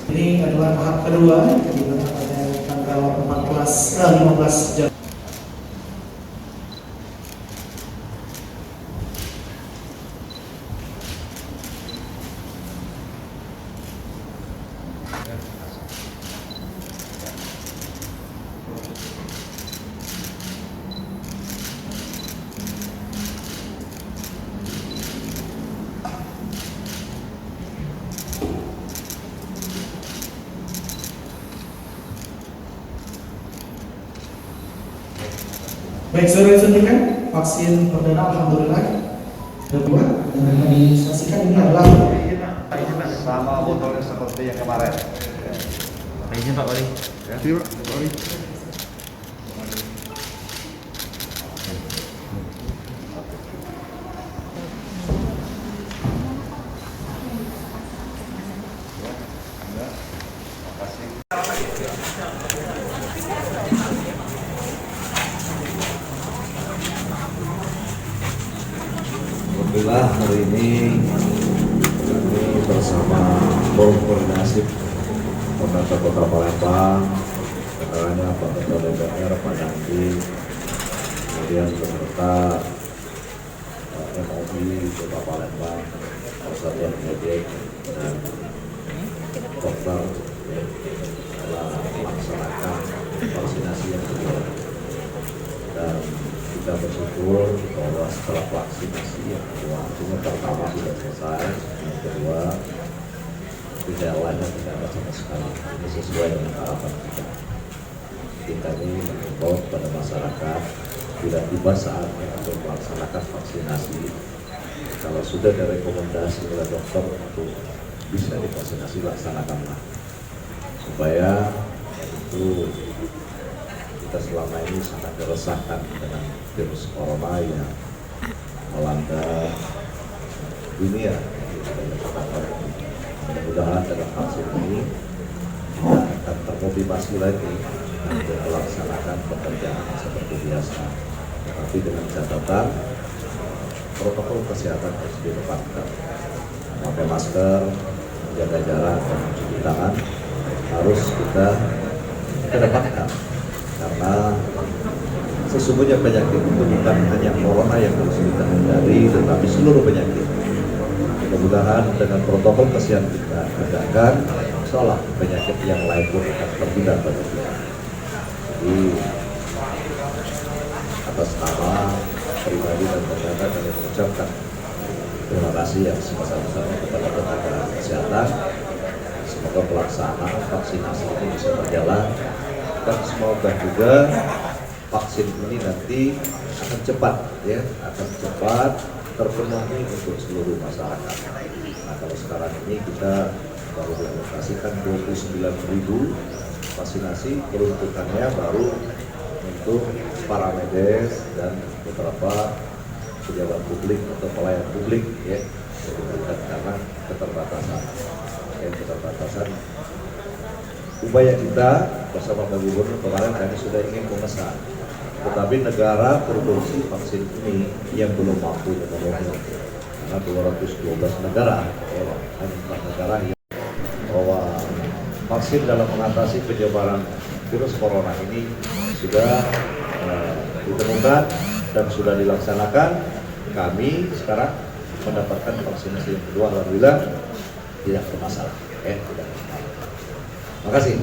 Ini adalah tahap kedua, di mana pada tanggal 15 Januari. Baik, sudah disuntikan vaksin perdana, alhamdulillah. Kedua, dan kami saksikan ini adalah sama botolnya seperti yang kemarin. Izin Pak Wali. Ya, Pak Wali. Alhamdulillah hari ini kami bersama Forum Koordinasi Pemerintah Kota Palembang, antaranya Pak Ketua DPR, Pak Dandi, kemudian beserta MOI Kota Palembang, Persatuan Medek dan dokter telah melaksanakan vaksinasi yang kedua. Dan kita bersyukur bahwa setelah vaksinasi yang kedua, artinya pertama sudah selesai, yang kedua gejalanya tidak ada sama sekali. Ini sesuai dengan harapan kita. Kita ini mengimbau kepada masyarakat bila tiba saatnya untuk melaksanakan vaksinasi, kalau sudah direkomendasi oleh dokter untuk bisa divaksinasi, laksanakanlah supaya itu kita selama ini sangat diresahkan dengan virus corona yang melanda dunia. Mudah-mudahan dengan vaksin ini kita akan termotivasi lagi untuk melaksanakan pekerjaan seperti biasa, tetapi dengan catatan protokol kesehatan harus ditepatkan, memakai masker, menjaga jarak, dan mencuci tangan harus kita kedepankan. Karena sesungguhnya penyakit itu bukan hanya corona yang harus kita hindari, tetapi seluruh penyakit. Mudah-mudahan dengan protokol kesehatan kita tegakkan, insya penyakit yang lain pun akan terhindar pada kita. Jadi atas nama pribadi dan pemerintah kami mengucapkan terima kasih yang sebesar-besarnya kepada tenaga kesehatan. Semoga pelaksanaan vaksinasi ini bisa berjalan. Dan semoga juga vaksin ini nanti akan cepat terpenuhi untuk seluruh masyarakat. Nah, kalau sekarang ini kita baru dialokasikan 29.000 vaksinasi, peruntukannya baru untuk para medis dan beberapa pejabat publik atau pelayan publik ya. Jadi bukan karena keterbatasan. Upaya kita bersama Pak Gubernur kemarin kami sudah ingin memesan, tetapi negara produksi vaksin ini yang belum mampu memenuhi, karena 212 negara, hanya 4 negara yang bahwa vaksin dalam mengatasi penyebaran virus corona ini sudah ditemukan dan sudah dilaksanakan. Kami sekarang mendapatkan vaksinasi yang kedua, alhamdulillah tidak bermasalah. Terima kasih.